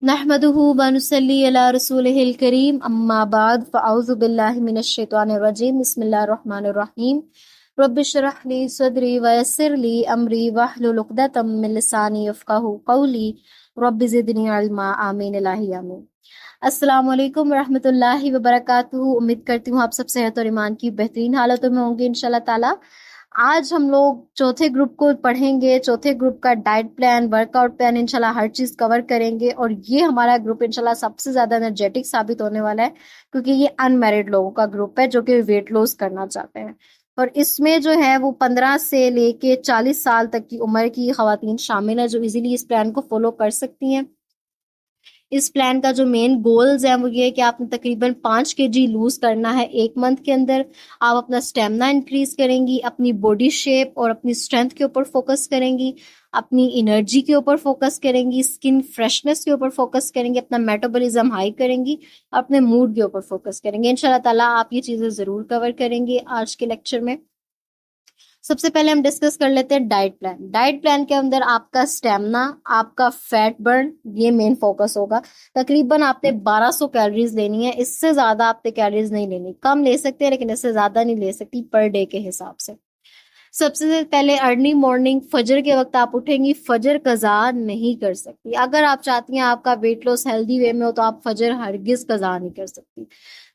नहमदुहु व नुसल्ली अला रसूलिहिल करीम अम्मा बाद फ़अऊज़ु बिल्लाहि मिनश शैतानिर रजीम बिस्मिल्लाहिर रहमानिर रहीम रब्बिश्रह ली सदरी व यस्सिर ली अमरी वहलुल उक़दतम मिन लिसानी यफ़क़हू क़ौली रब्बि ज़िदनी इल्मा आमीन इलाही आमीन। अस्सलामु अलैकुम रहमतुल्लाहि व बरकातुहू। उम्मीद करती हूँ आप सब सेहत और ईमान की बेहतरीन हालतों में होंगे इंशाल्लाह ताला। आज हम लोग चौथे ग्रुप को पढ़ेंगे। चौथे ग्रुप का डाइट प्लान, वर्कआउट प्लान, इंशाल्लाह हर चीज कवर करेंगे और ये हमारा ग्रुप इंशाल्लाह सबसे ज्यादा एनर्जेटिक साबित होने वाला है क्योंकि ये अनमैरिड लोगों का ग्रुप है जो कि वेट लॉस करना चाहते हैं। और इसमें जो है वो 15 से लेके 40 साल तक की उम्र की खवातीन शामिल है जो इजीली इस प्लान को फॉलो कर सकती हैं। इस प्लान का जो मेन गोल्स है वो ये है कि आपने तकरीबन 5 kg लूज करना है 1 मंथ के अंदर। आप अपना स्टेमिना इंक्रीज करेंगी, अपनी बॉडी शेप और अपनी स्ट्रेंथ के ऊपर फोकस करेंगी, अपनी एनर्जी के ऊपर फोकस करेंगी, स्किन फ्रेशनेस के ऊपर फोकस करेंगी, अपना मेटाबॉलिज्म हाई करेंगी, अपने मूड के ऊपर फोकस करेंगे। इंशाल्लाह ताला आप ये चीजें जरूर कवर करेंगे आज के लेक्चर में। सबसे पहले हम डिस्कस कर लेते हैं डाइट प्लान। डाइट प्लान के अंदर आपका स्टेमिना, आपका फैट बर्न, ये मेन फोकस होगा। तकरीबन आपने 1200 कैलोरीज लेनी है, इससे ज्यादा आपने कैलोरीज नहीं लेनी। कम ले सकते हैं लेकिन इससे ज्यादा नहीं ले सकती पर डे के हिसाब से। सबसे पहले अर्ली मॉर्निंग फजर के वक्त आप उठेंगी, फजर कज़ा नहीं कर सकती। अगर आप चाहती हैं आपका वेट लॉस हेल्दी वे में हो तो आप फजर हरगिज कज़ा नहीं कर सकती।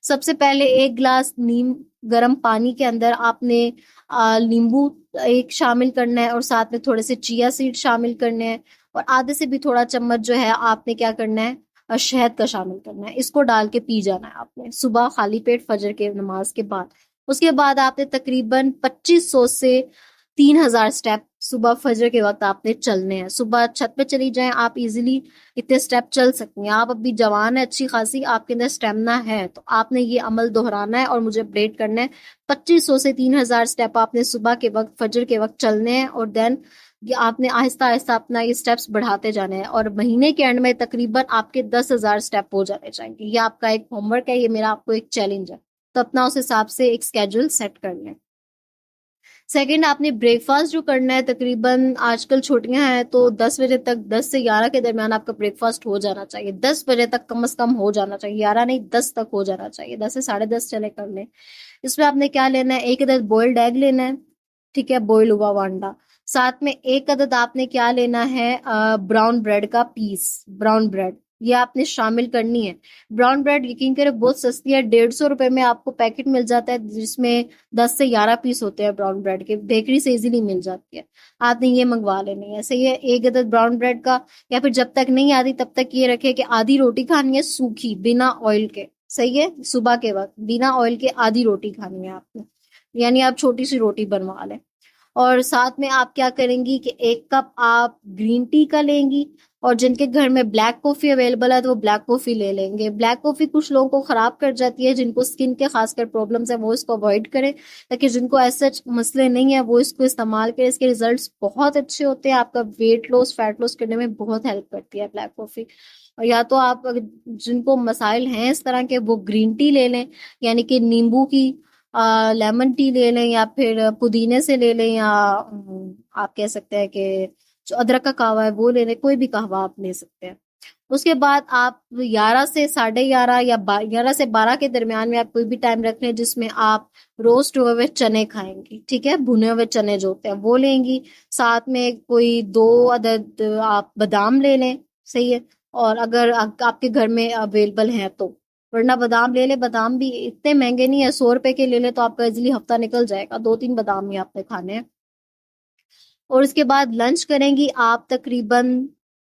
सबसे पहले 1 गिलास नीम गर्म पानी के अंदर आपने नींबू एक शामिल करना है और साथ में थोड़े से चिया सीड शामिल करने हैं और आधे से भी थोड़ा चम्मच जो है आपने क्या करना है, शहद का शामिल करना है। इसको डाल के पी जाना है आपने सुबह खाली पेट फजर के नमाज के बाद। उसके बाद आपने तकरीबन 2500 से 3000 स्टेप सुबह फजर के वक्त आपने चलने हैं। सुबह छत पे चली जाएं आप, इजीली इतने स्टेप चल सकती हैं। आप अभी जवान है, अच्छी खासी आपके अंदर स्टेमिना है, तो आपने ये अमल दोहराना है और मुझे अपडेट करना है। 2500 से 3000 स्टेप आपने सुबह के वक्त फजर के वक्त चलने हैं और देन ये आपने आहिस्ता आहिस्ता अपना ये स्टेप्स बढ़ाते जाने हैं और महीने के एंड में तकरीबन आपके 10,000 स्टेप हो जाने चाहिए। ये आपका एक होमवर्क है, ये मेरा आपको एक चैलेंज है, तो अपना उस हिसाब से एक स्केड्यूल सेट कर लें। सेकंड, आपने ब्रेकफास्ट जो करना है, तकरीबन आजकल छुट्टियां हैं तो 10 बजे तक, 10 से 11 के दरमियान आपका ब्रेकफास्ट हो जाना चाहिए। 10 बजे तक कम से कम हो जाना चाहिए, 11 नहीं 10 तक हो जाना चाहिए, 10 से 10:30 चले कर लें। इसमें आपने क्या लेना है, एक अदद बॉइल्ड एग लेना है, ठीक है, बॉइल हुआ हुआ अंडा। साथ में एक अदद आपने क्या लेना है, ब्राउन ब्रेड का पीस, ब्राउन ब्रेड ये आपने शामिल करनी है। ब्राउन ब्रेड यकीन करें बहुत सस्ती है, 150 रुपए में आपको पैकेट मिल जाता है जिसमें 10 से 11 पीस होते हैं ब्राउन ब्रेड के, बेकरी से इजीली मिल जाती है। आपने ये मंगवा लेनी है, सही है। एक अदद ब्राउन ब्रेड का, या फिर जब तक नहीं आती तब तक ये रखे कि आधी रोटी खानी है सूखी बिना ऑयल के, सही है। सुबह के वक्त बिना ऑयल के आधी रोटी खानी है आपने, यानी आप छोटी सी रोटी बनवा लें। और साथ में आप क्या करेंगी कि 1 कप आप ग्रीन टी का लेंगी और जिनके घर में ब्लैक कॉफी अवेलेबल है तो वो ब्लैक कॉफी ले लेंगे। ब्लैक कॉफी कुछ लोगों को खराब कर जाती है, जिनको स्किन के खासकर प्रॉब्लम्स है वो इसको अवॉइड करें, ताकि जिनको ऐसे मसले नहीं है वो इसको इस्तेमाल करें। इसके रिजल्ट्स बहुत अच्छे होते हैं, आपका वेट लॉस फैट लॉस करने में बहुत हेल्प करती है ब्लैक कॉफी। और या तो आप जिनको मसाइल हैं इस तरह के वो ग्रीन टी ले लें, यानी कि नींबू की लेमन टी ले लें या फिर पुदीने से ले लें, या आप कह सकते हैं कि जो अदरक का कहवा है वो ले लें, कोई भी कहवा आप ले सकते हैं। उसके बाद आप 11 से 11:30 या 11 से 12 के दरमियान में आप कोई भी टाइम रख लें जिसमें आप रोस्ट हुए हुए चने खाएंगी, ठीक है, भुने हुए चने जो होते हैं वो लेंगी। साथ में कोई 2 अदद आप बादाम ले लें, सही है। और अगर आपके घर में अवेलेबल है तो, वरना बादाम ले ले, बादाम भी इतने महंगे नहीं है, 100 रुपए के ले ले तो आपका इजिली हफ्ता निकल जाएगा। 2-3 बादाम ही आपने खाने हैं। और उसके बाद लंच करेंगी आप तकरीबन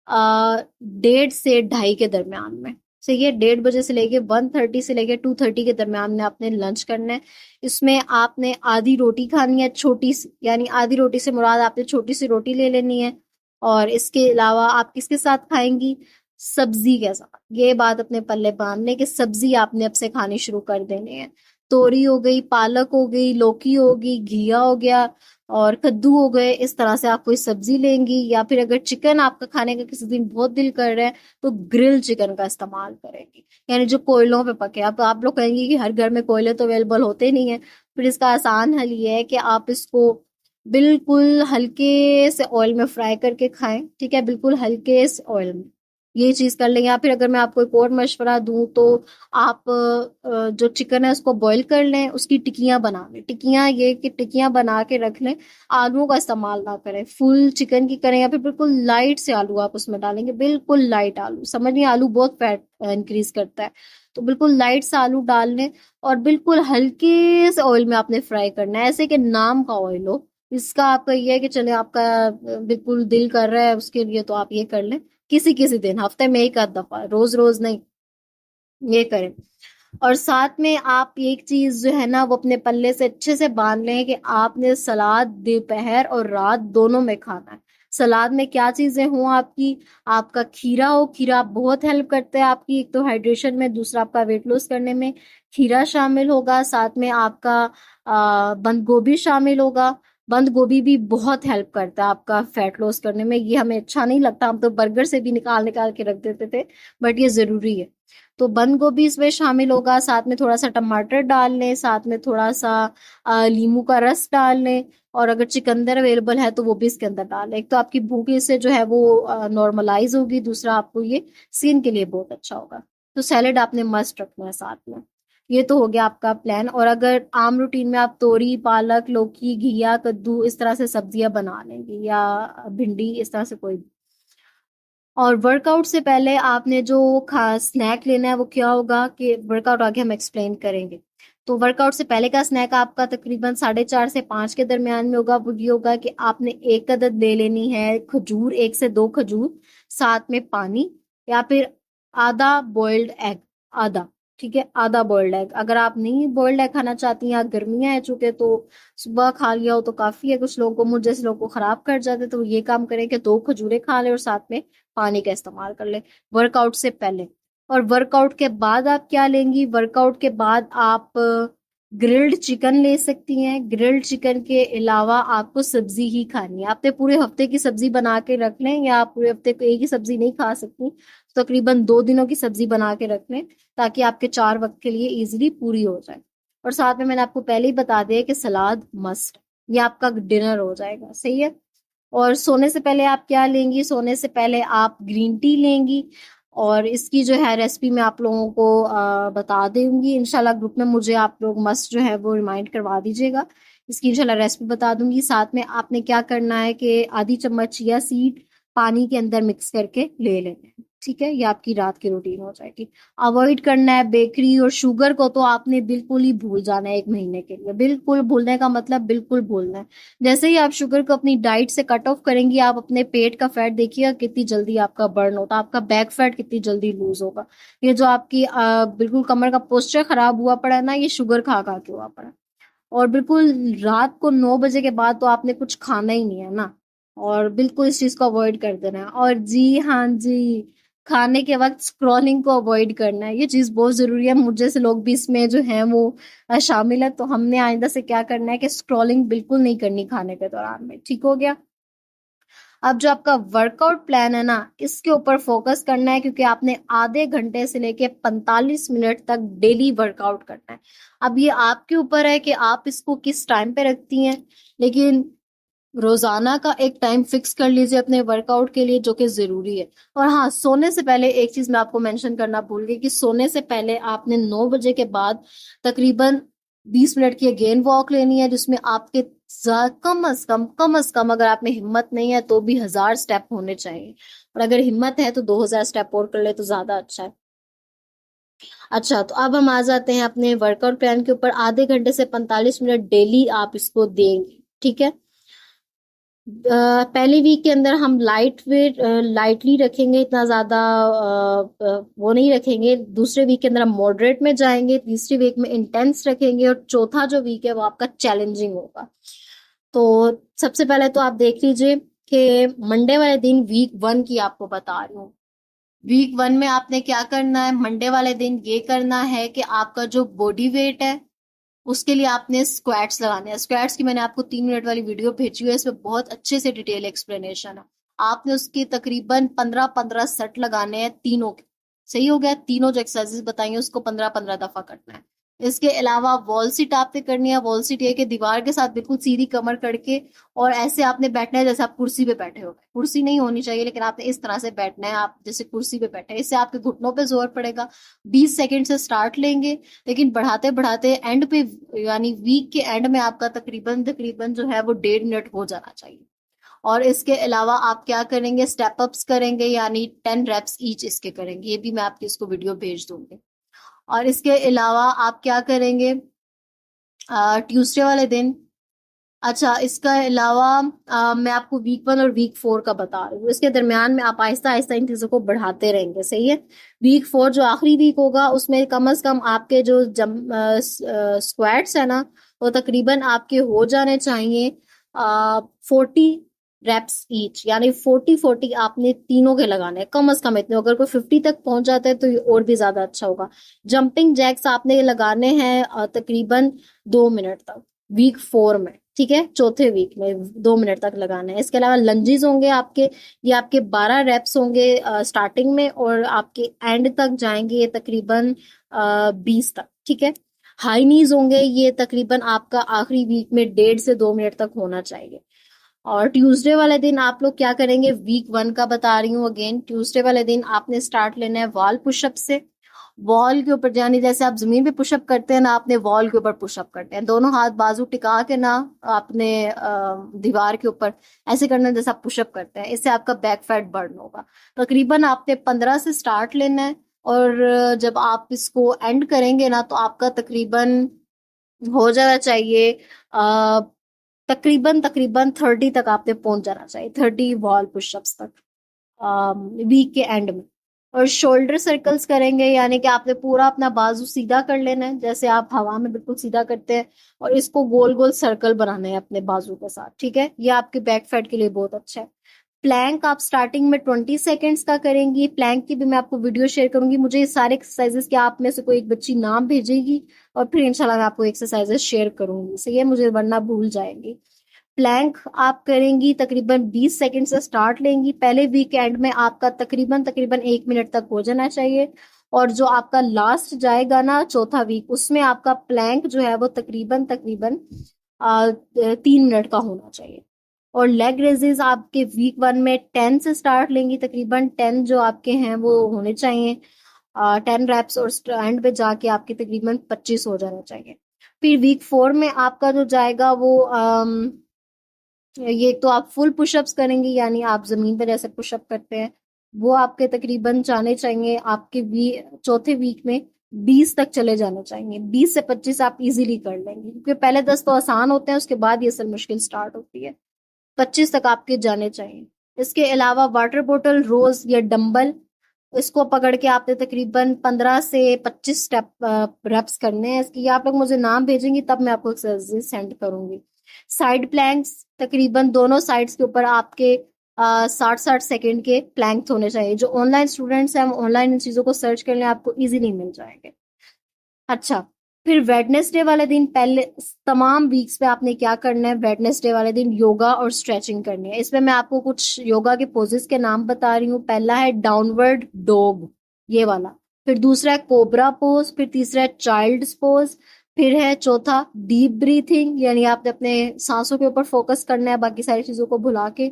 1:30 से 2:30 के दरमियान में, सही है। 1:30 बजे से लेके 1:30 से लेके 2:30 के दरमियान में आपने लंच करना है। इसमें आपने आधी रोटी खानी है, छोटी सी, यानी आधी रोटी से मुराद आपने छोटी सी रोटी ले लेनी है। और इसके अलावा आप किसके साथ खाएंगी, सब्जी के साथ। ये बात अपने पल्ले बांध लें कि सब्जी आपने अब से खानी शुरू कर देनी है। तोरी हो गई, पालक हो गई, लौकी होगी, घिया हो गया और कद्दू हो गए। इस तरह से आप कोई सब्जी लेंगी, या फिर अगर चिकन आपका खाने का किसी दिन बहुत दिल कर रहा है तो ग्रिल चिकन का इस्तेमाल करेंगी, यानी जो कोयलों पे पके। अब आप लोग कहेंगे कि हर घर में कोयले तो अवेलेबल होते नहीं है, फिर इसका आसान हल ये है कि आप इसको बिल्कुल हल्के से ऑयल में फ्राई करके खाएं, ठीक है, बिल्कुल हल्के से ऑयल में। ये चीज कर लें। या फिर अगर मैं आपको एक और मशवरा दूं तो आप जो चिकन है उसको बॉईल कर लें, उसकी टिक्कियां बना लें। टिक्कियां ये कि टिक्कियां बना के रख लें, आलूओं का इस्तेमाल ना करें, फुल चिकन की करें, या फिर बिल्कुल लाइट से आलू आप उसमें डालेंगे, बिल्कुल लाइट आलू, समझ नहीं, आलू बहुत फैट इंक्रीज करता है, तो बिल्कुल लाइट सा आलू डाल लें। और बिल्कुल हल्के से ऑयल में आपने फ्राई करना है, ऐसे कि नाम का ऑयल हो। इसका आपका ये है कि चले आपका बिल्कुल दिल कर रहा है उसके लिए तो आप ये कर लें, किसी किसी दिन, हफ्ते में एक आध दफा, रोज रोज नहीं, ये करें। और साथ में आप एक चीज जो है ना वो अपने पल्ले से अच्छे से बांध लें कि आपने सलाद दोपहर और रात दोनों में खाना है। सलाद में क्या चीजें हों आपकी, आपका खीरा हो, खीरा बहुत हेल्प करता है आपकी, एक तो हाइड्रेशन में, दूसरा आपका वेट लॉस करने में, खीरा शामिल होगा। साथ में आपका बंद गोभी शामिल होगा। बंद गोभी भी बहुत हेल्प करता है आपका फैट लॉस करने में। ये हमें अच्छा नहीं लगता, हम तो बर्गर से भी निकाल निकाल के रख देते थे, बट ये जरूरी है। तो बंद गोभी इसमें शामिल होगा। साथ में थोड़ा सा टमाटर डाल लें, साथ में थोड़ा सा नींबू का रस डाल लें, और अगर चिकंदर अवेलेबल है तो वो भी इसके अंदर डाल लें। एक तो आपकी भूख इससे जो है वो नॉर्मलाइज होगी, दूसरा आपको ये स्किन के लिए बहुत अच्छा होगा। तो सैलेड आपने मस्ट रखना है साथ में। ये तो हो गया आपका प्लान। और अगर आम रूटीन में आप तोरी, पालक, लौकी, घिया, कद्दू इस तरह से सब्जियां बना लेंगे, या भिंडी, इस तरह से कोई भी। और वर्कआउट से पहले आपने जो खास स्नैक लेना है वो क्या होगा, कि वर्कआउट आगे हम एक्सप्लेन करेंगे। तो वर्कआउट से पहले का स्नैक आपका तकरीबन 4:30 से 5 के दरमियान में होगा। वो ये होगा कि आपने एक अदद ले लेनी है खजूर, 1 से 2 खजूर, साथ में पानी, या फिर आधा बॉइल्ड एग, आधा, ठीक है, आधा बॉइल्ड एग। अगर आप नहीं बॉइल्ड एग खाना चाहती हैं, गर्मियां हैं चूंकि, तो सुबह खा लिया हो तो काफी है। कुछ लोगों को, मुझ जैसे लोगों को खराब कर जाते, तो ये काम करें कि 2 खजूरें खा ले और साथ में पानी का इस्तेमाल कर ले, वर्कआउट से पहले। और वर्कआउट के बाद आप क्या लेंगी, वर्कआउट के बाद आप ग्रिल्ड चिकन ले सकती हैं। ग्रिल्ड चिकन के अलावा आपको सब्जी ही खानी है। आपने पूरे हफ्ते की सब्जी बना के रख लें, या आप पूरे हफ्ते को एक ही सब्जी नहीं खा सकती, तो तकरीबन 2 दिनों की सब्जी बना के रख लें, ताकि आपके 4 वक्त के लिए इजीली पूरी हो जाए। और साथ में मैंने आपको पहले ही बता दिया कि सलाद मस्ट, ये आपका डिनर हो जाएगा, सही है। और सोने से पहले आप क्या लेंगी, सोने से पहले आप ग्रीन टी लेंगी। और इसकी जो है रेसिपी मैं आप लोगों को बता दूंगी इंशाल्लाह ग्रुप में, मुझे आप लोग मस्ट जो है वो रिमाइंड करवा दीजिएगा। इसकी इंशाल्लाह रेसिपी बता दूंगी। साथ में आपने क्या करना है कि आधी चम्मच चिया सीड पानी के अंदर मिक्स करके ले लेना है, ठीक है। ये आपकी रात की रूटीन हो जाएगी। अवॉइड करना है बेकरी और शुगर को, तो आपने बिल्कुल ही भूल जाना है 1 महीने के लिए। बिल्कुल भूलने का मतलब बिल्कुल भूलना है। जैसे ही आप शुगर को अपनी डाइट से कट ऑफ करेंगी, आप अपने पेट का फैट देखिएगा कितनी जल्दी आपका बर्न होता है, आपका बैक फैट कितनी जल्दी लूज होगा। ये जो आपकी बिल्कुल कमर का पोस्चर खराब हुआ पड़ा है ना, ये शुगर खा खा के हुआ पड़ा है। और बिल्कुल रात को 9 बजे के बाद तो आपने कुछ खाना ही नहीं है ना, और बिल्कुल इस चीज को अवॉइड कर देना है। और जी हाँ जी, खाने के वक्त स्क्रॉलिंग को अवॉइड करना है, ये चीज बहुत जरूरी है। मुझे से लोग भी इसमें जो है वो शामिल है, तो हमने आइंदा से क्या करना है कि स्क्रॉलिंग बिल्कुल नहीं करनी खाने के दौरान में, ठीक हो गया। अब जो आपका वर्कआउट प्लान है ना, इसके ऊपर फोकस करना है, क्योंकि आपने आधे घंटे से लेके 45 मिनट तक डेली वर्कआउट करना है। अब ये आपके ऊपर है कि आप इसको किस टाइम पे रखती हैं, लेकिन रोजाना का एक टाइम फिक्स कर लीजिए अपने वर्कआउट के लिए, जो कि जरूरी है। और हाँ, सोने से पहले एक चीज मैं आपको मेंशन करना भूल गई, कि सोने से पहले आपने 9 बजे के बाद तकरीबन 20 मिनट की अगेन वॉक लेनी है, जिसमें आपके कम अज कम अगर आप में हिम्मत नहीं है तो भी 1000 स्टेप होने चाहिए। और अगर हिम्मत है तो 2000 स्टेप और कर ले तो ज्यादा अच्छा है। अच्छा, तो अब हम आ जाते हैं अपने वर्कआउट प्लान के ऊपर। आधे घंटे से 45 मिनट डेली आप इसको देंगे, ठीक है। पहली वीक के अंदर हम लाइट वेट लाइटली रखेंगे, इतना ज्यादा वो नहीं रखेंगे। दूसरे वीक के अंदर हम मॉडरेट में जाएंगे, तीसरी वीक में इंटेंस रखेंगे, और चौथा जो वीक है वो आपका चैलेंजिंग होगा। तो सबसे पहले तो आप देख लीजिए कि मंडे वाले दिन, वीक 1 की आपको बता रही हूँ। वीक 1 में आपने क्या करना है, मंडे वाले दिन ये करना है कि आपका जो बॉडी वेट है उसके लिए आपने स्क्वाट्स लगाने हैं। स्क्वाट्स की मैंने आपको 3 मिनट वाली वीडियो भेजी है, इसमें बहुत अच्छे से डिटेल एक्सप्लेनेशन है। आपने उसके तकरीबन 15-15 सेट लगाने हैं तीनों के। सही हो गया, तीनों जो एक्सरसाइजेस बताई हैं उसको 15-15 दफा करना है। इसके अलावा वॉल सीट आपने करनी है। वॉल सीट ये कि दीवार के साथ बिल्कुल सीधी कमर करके और ऐसे आपने बैठना है जैसे आप कुर्सी पे बैठे हो। कुर्सी नहीं होनी चाहिए, लेकिन आपने इस तरह से बैठना है आप जैसे कुर्सी पे बैठे हैं। इससे आपके घुटनों पे जोर पड़ेगा। 20 सेकंड से स्टार्ट लेंगे, लेकिन बढ़ाते बढ़ाते एंड पे, यानी वीक के एंड में आपका तकरीबन तकरीबन जो है वो 1.5 मिनट हो जाना चाहिए। और इसके अलावा आप क्या करेंगे, स्टेप अप्स करेंगे, यानी 10 रेप्स ईच इसके करेंगे। ये भी मैं आपकी इसको वीडियो भेज दूंगी। और इसके अलावा आप क्या करेंगे ट्यूसडे वाले दिन। अच्छा, इसका अलावा मैं आपको वीक 1 और वीक 4 का बता रही हूँ। इसके दरमियान में आप आहिस्ता आहिस्ता इन चीजों को बढ़ाते रहेंगे, सही है। वीक 4 जो आखिरी वीक होगा उसमें कम से कम आपके जो स्क्वाट्स है ना, वो तकरीबन आपके हो जाने चाहिए 40 रेप्स ईच, यानी 40-40 आपने तीनों के लगाने हैं कम से कम इतने। अगर कोई 50 तक पहुंच जाता है तो ये और भी ज्यादा अच्छा होगा। जंपिंग जैक्स आपने लगाने हैं तकरीबन 2 मिनट तक वीक 4 में, ठीक है। चौथे वीक में 2 मिनट तक लगाना है। इसके अलावा लंजीज होंगे आपके, ये आपके 12 रेप्स होंगे स्टार्टिंग में, और आपके एंड तक जाएंगे ये तकरीबन 20 तक, ठीक है। हाई नीज होंगे, ये तकरीबन आपका आखिरी वीक में 1.5 से 2 मिनट तक होना चाहिए। और ट्यूसडे वाले दिन आप लोग क्या करेंगे, वीक 1 का बता रही हूँ अगेन। ट्यूसडे वाले दिन आपने स्टार्ट लेना है वॉल पुशअप से। वॉल के ऊपर, यानी जैसे आप जमीन पे पुशअप करते हैं ना, आपने वॉल के ऊपर पुशअप करते हैं। दोनों हाथ बाजू टिका के ना आपने दीवार के ऊपर ऐसे करना है जैसे आप पुशअप करते हैं। इससे आपका बैक फैट बर्न होगा। तकरीबन आपने 15 से स्टार्ट लेना है, और जब आप इसको एंड करेंगे ना तो आपका तकरीबन हो जाना चाहिए तकरीबन तकरीबन 30 तक आपने पहुंच जाना चाहिए, 30 वॉल पुशअप्स तक वीक के एंड में। और शोल्डर सर्कल्स करेंगे, यानी कि आपने पूरा अपना बाजू सीधा कर लेना है जैसे आप हवा में बिल्कुल सीधा करते हैं, और इसको गोल गोल सर्कल बनाना है अपने बाजू के साथ, ठीक है। ये आपके बैक फैट के लिए बहुत अच्छा है। प्लैंक आप स्टार्टिंग में 20 सेकेंड्स का करेंगी। प्लैंक की भी मैं आपको वीडियो शेयर करूंगी। मुझे ये सारे एक्सरसाइजेस के आप में से कोई एक बच्ची नाम भेजेगी, और फिर इंशाल्लाह मैं आपको एक्सरसाइजेस शेयर करूंगी, सही है, मुझे वरना भूल जाएंगी। प्लैंक आप करेंगी तकरीबन 20 सेकंड से स्टार्ट लेंगी। पहले वीक एंड में आपका तकरीबन तकरीबन 1 मिनट तक हो जाना चाहिए। और जो आपका लास्ट जाएगा ना चौथा वीक, उसमें आपका प्लैंक जो है वो तकरीबन तकरीबन 3 मिनट का होना चाहिए। और लेग रेजेस आपके वीक 1 में 10 से स्टार्ट लेंगी। तकरीबन 10 जो आपके हैं वो होने चाहिए 10 रेप्स, और एंड पे जाके आपके तकरीबन 25 हो जाना चाहिए। फिर वीक 4 में आपका जो जाएगा वो ये तो आप फुल पुशअप्स करेंगे, यानी आप जमीन पर जैसे पुशअप करते हैं वो आपके तकरीबन जाने चाहिए आपके चौथे वीक में 20 तक चले जाने चाहिए। 20 से 25 आप इजीली कर लेंगे, क्योंकि पहले 10 तो आसान होते हैं, उसके बाद ये असल मुश्किल स्टार्ट होती है। 25 तक आपके जाने चाहिए। इसके अलावा वाटर बोतल, रोज या डंबल, इसको पकड़ के आपने तकरीबन 15 से 25 स्टेप रेप्स करने हैं। इसकी आप लोग मुझे नाम भेजेंगी तब मैं आपको एक्सरसाइज सेंड करूंगी। साइड प्लैंक्स तकरीबन दोनों साइड्स के ऊपर आपके 60-60 सेकेंड के प्लैंक्स होने चाहिए। जो ऑनलाइन स्टूडेंट्स हैं वो ऑनलाइन इन चीजों को सर्च कर लें, आपको इजीली मिल जाएंगे। अच्छा, फिर वेडनेसडे वाले दिन, पहले तमाम वीक्स पे आपने क्या करना है, वेडनेसडे वाले दिन योगा और स्ट्रेचिंग करनी है। इसमें मैं आपको कुछ योगा के पोजेस के नाम बता रही हूँ। पहला है डाउनवर्ड डॉग, ये वाला। फिर दूसरा है कोबरा पोज। फिर तीसरा है चाइल्ड्स पोज। फिर है चौथा डीप ब्रीथिंग, यानी आपने अपने सांसों के ऊपर फोकस करना है बाकी सारी चीजों को भुला के।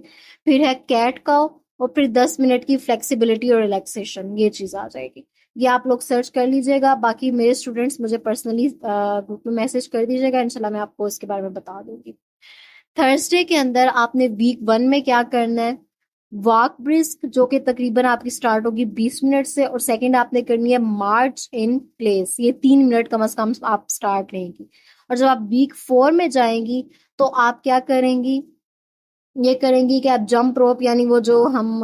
फिर है कैट काउ। और फिर 10 मिनट की फ्लेक्सिबिलिटी और रिलैक्सेशन, ये चीज आ जाएगी। ये आप लोग सर्च कर लीजिएगा। बाकी मेरे स्टूडेंट्स मुझे पर्सनली ग्रुप में मैसेज कर दीजिएगा, इंशाल्लाह मैं आपको इसके बारे में बता दूंगी। थर्सडे के अंदर आपने वीक 1 में क्या करना है, वॉक ब्रिस्क, जो कि तकरीबन आपकी स्टार्ट होगी 20 मिनट से, और सेकंड आपने करनी है मार्च इन प्लेस, ये 3 मिनट कम से कम आप स्टार्ट लेंगी। और जब आप वीक 4 में जाएंगी तो आप क्या करेंगी, ये करेंगी कि आप जंप रोप, यानी वो जो हम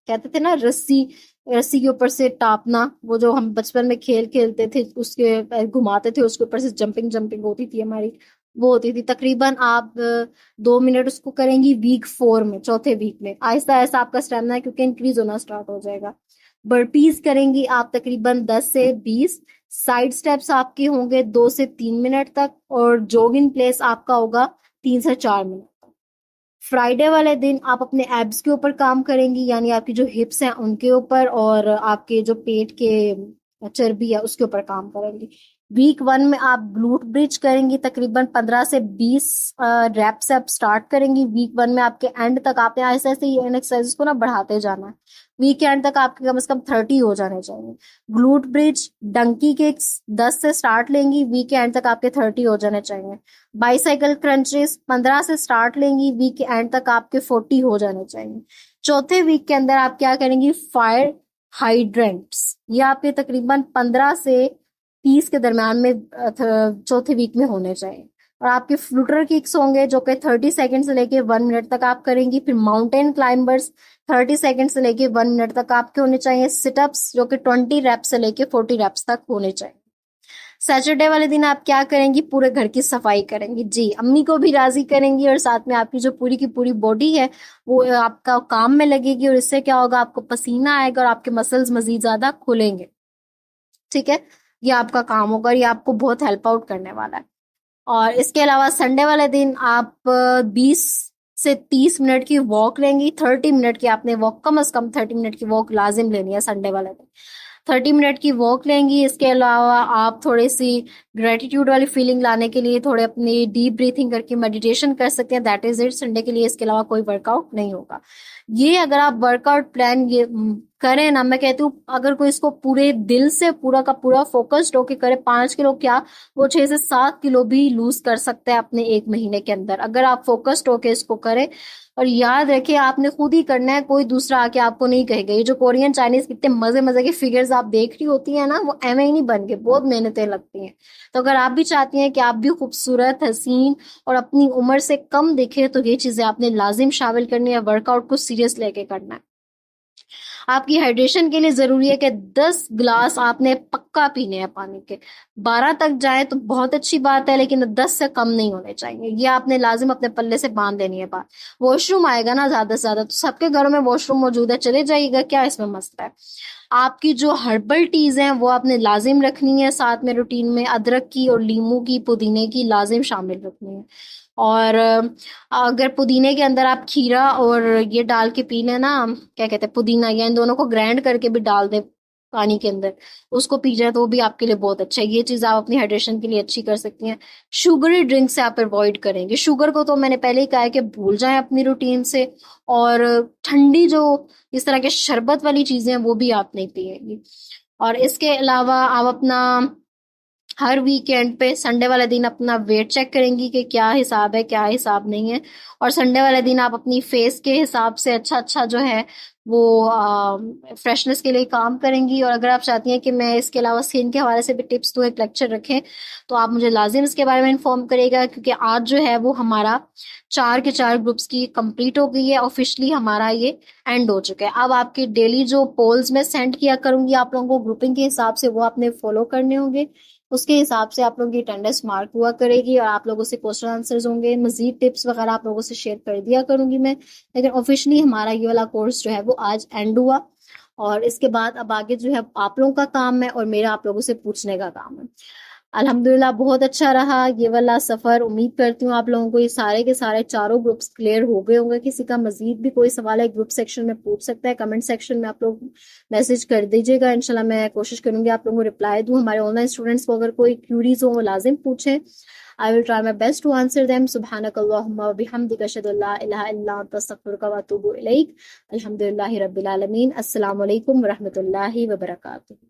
कहते थे ना रस्सी, रस्सी के ऊपर से टापना, वो जो हम बचपन में खेल खेलते थे, उसके घुमाते थे, उसके ऊपर से जंपिंग जंपिंग होती थी हमारी, वो होती थी। तकरीबन आप 2 मिनट उसको करेंगी वीक 4 में, चौथे वीक में। आहिस्ता आहिस्ता आपका स्टेमिना क्योंकि इंक्रीज होना स्टार्ट हो जाएगा। बर्पीज करेंगी आप तकरीबन 10 से 20। साइड स्टेप्स आपके होंगे 2 से 3 मिनट तक, और जॉगिंग प्लेस आपका होगा 3 से 4 मिनट। फ्राइडे वाले दिन आप अपने एब्स के ऊपर काम करेंगी, यानी आपकी जो हिप्स हैं उनके ऊपर, और आपके जो पेट के चर्बी है उसके ऊपर काम करेंगी। वीक 1 में आप ग्लूट ब्रिज करेंगी, तकरीबन 15 से 20 रैप से आप स्टार्ट करेंगी। वीक 1 में आपके एंड तक आपने ऐसे ऐसे ये एक्सरसाइज को ना बढ़ाते जाना है। वीक के एंड तक आपके कम से कम 30 हो जाने चाहिए। ग्लूट ब्रिज, डंकी किक्स 10 से स्टार्ट लेंगी, वीक के एंड तक आपके 30 हो जाने चाहिए। बाईसाइकिल क्रंचेस 15 से स्टार्ट लेंगी, वीक के एंड तक आपके 40 हो जाने चाहिए। चौथे वीक के अंदर आप क्या करेंगी, फायर हाइड्रेंट्स, ये आपके तकरीबन 15 से 30 के दरम्यान में चौथे वीक में होने चाहिए। और आपके फ्लूटर किक्स होंगे जो कि 30 सेकंड से लेके 1 मिनट तक आप करेंगी। फिर माउंटेन क्लाइंबर्स 30 सेकंड से लेके 1 मिनट तक आपके होने चाहिए। सिटअप्स जो कि 20 रैप्स से लेके 40 रैप्स तक होने चाहिए। सैटरडे वाले दिन आप क्या करेंगी, पूरे घर की सफाई करेंगी। जी, अम्मी को भी राजी करेंगी और साथ में आपकी जो पूरी की पूरी बॉडी है वो आपका काम में लगेगी, और इससे क्या होगा, आपको पसीना आएगा और आपके मसल्स मजीद ज्यादा खुलेंगे। ठीक है, ये आपका काम होगा और ये आपको बहुत हेल्प आउट करने वाला है। और इसके अलावा संडे वाले दिन आप 20 से 30 मिनट की वॉक लेंगी। 30 मिनट की आपने वॉक, कम से कम 30 मिनट की वॉक लाजिम लेनी है संडे वाले दिन। 30 मिनट की वॉक लेंगी। इसके अलावा आप थोड़ी सी ग्रेटिट्यूड वाली फीलिंग लाने के लिए थोड़े अपनी डीप ब्रीथिंग करके मेडिटेशन कर सकते हैं। दैट इज इट संडे के लिए। इसके अलावा कोई वर्कआउट नहीं होगा। ये अगर आप वर्कआउट प्लान ये करें ना, मैं कहती हूँ अगर कोई इसको पूरे दिल से पूरा का पूरा फोकस्ड होके करे, 5 किलो क्या, वो 6 से 7 किलो भी लूज कर सकते हैं अपने 1 महीने के अंदर, अगर आप फोकस्ड होके इसको करें। और याद रखिए आपने खुद ही करना है, कोई दूसरा आके आपको नहीं कहेगा। ये जो कोरियन चाइनीज कितने मजे मजे के फिगर्स आप देख रही होती है ना, वो एवं ही नहीं बन के, बहुत मेहनतें लगती हैं। तो अगर आप भी चाहती हैं कि आप भी खूबसूरत, हसीन और अपनी उम्र से कम दिखे, तो ये चीजें आपने लाजिम शामिल करनी है। वर्कआउट को सीरियस लेके करना है। आपकी हाइड्रेशन के लिए जरूरी है कि 10 ग्लास आपने पक्का पीने हैं पानी के। 12 तक जाए तो बहुत अच्छी बात है, लेकिन 10 से कम नहीं होने चाहिए। ये आपने लाजिम अपने पल्ले से बांध लेनी है बात। वॉशरूम आएगा ना ज्यादा से ज्यादा, तो सबके घरों में वॉशरूम मौजूद है, चले जाइएगा, क्या इसमें मसला है। आपकी जो हर्बल टीज हैं वो आपने लाजिम रखनी है, साथ में रूटीन में अदरक की और लीमू की, पुदीने की लाजिम शामिल रखनी है। और अगर पुदीने के अंदर आप खीरा और ये डाल के पी लें ना, क्या कहते हैं, पुदीना, या इन दोनों को ग्राइंड करके भी डाल दें पानी के अंदर, उसको पी जाए तो वो भी आपके लिए बहुत अच्छा है। ये चीज आप अपनी हाइड्रेशन के लिए अच्छी कर सकती हैं। शुगरी ड्रिंक से आप अवॉइड करेंगे। शुगर को तो मैंने पहले ही कहा है कि भूल जाएं अपनी रूटीन से। और ठंडी जो इस तरह के शरबत वाली चीजें हैं वो भी आप नहीं पिएंगी। और इसके अलावा आप अपना हर वीकेंड पे संडे वाले दिन अपना वेट चेक करेंगी कि क्या हिसाब है, क्या हिसाब नहीं है। और संडे वाले दिन आप अपनी फेस के हिसाब से अच्छा अच्छा जो है वो फ्रेशनेस के लिए काम करेंगी। और अगर आप चाहती हैं कि मैं इसके अलावा स्किन के हवाले से भी टिप्स दूं, एक लेक्चर रखें, तो आप मुझे लाजिम इसके बारे में इन्फॉर्म करिएगा, क्योंकि आज जो है वो हमारा 4 के 4 ग्रुप्स की कंप्लीट हो गई है। ऑफिशियली हमारा ये एंड हो चुका है। अब आपके डेली जो पोल्स में सेंड किया करूंगी आप लोगों को ग्रुपिंग के हिसाब से, वो आपने फॉलो करने होंगे। उसके हिसाब से आप लोगों की अटेंडेंस मार्क हुआ करेगी और आप लोगों से क्वेश्चन आंसर्स होंगे। मजीद टिप्स वगैरह आप लोगों से शेयर कर दिया करूंगी मैं। लेकिन ऑफिशियली हमारा ये वाला कोर्स जो है वो आज एंड हुआ। और इसके बाद अब आगे जो है आप लोगों का काम है और मेरा आप लोगों से पूछने का काम है। अल्हम्दुलिल्लाह बहुत अच्छा रहा ये वाला सफर। उम्मीद करती हूँ आप लोगों को ये सारे के सारे चारों ग्रुप्स क्लियर हो गए होंगे। किसी का मजीद भी कोई सवाल है ग्रुप सेक्शन में पूछ सकता है, कमेंट सेक्शन में आप लोग मैसेज कर दीजिएगा। इंशाल्लाह मैं कोशिश करूंगी आप लोगों को रिप्लाई दूं। हमारे ऑनलाइन स्टूडेंट्स को अगर कोई क्यूरीज हो वो लाजिम पूछें। I will try my best to answer them. सुब्हानक अल्लाहुम्मा व बिहम्दिक, अशहदु अल्ला इलाहा इल्ला अंत, अस्तगफिरुका व अतूबु इलैक। अल्हम्दुलिल्लाहि रब्बिल आलमीन। अस्सलामु अलैकुम व रहमतुल्लाहि व बरकातुहू।